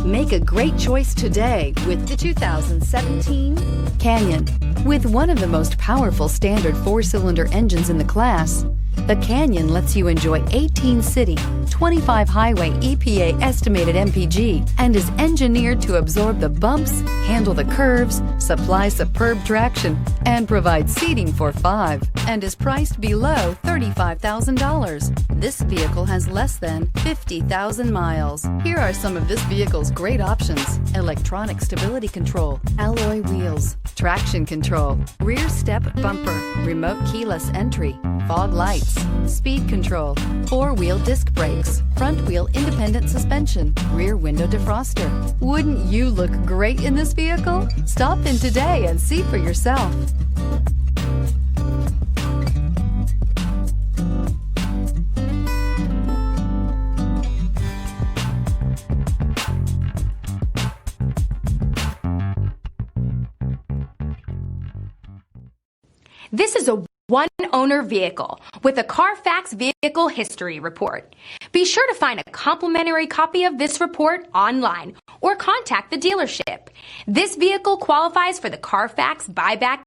Make a great choice today with the 2017 Canyon. With one of the most powerful standard 4-cylinder engines in the class, the Canyon lets you enjoy 18 city, 25 highway EPA estimated MPG, and is engineered to absorb the bumps, handle the curves, supply superb traction, and provide seating for 5, and is priced below $35,000. This vehicle has less than 50,000 miles. Here are some of this vehicle's great options: electronic stability control, alloy wheels, traction control, rear step bumper, remote keyless entry, fog lights, speed control, 4-wheel disc brakes, front wheel independent suspension, rear window defroster. Wouldn't you look great in this vehicle? Stop in today and see for yourself. This is a one-owner vehicle with a Carfax Vehicle History Report. Be sure to find a complimentary copy of this report online or contact the dealership. This vehicle qualifies for the Carfax Buyback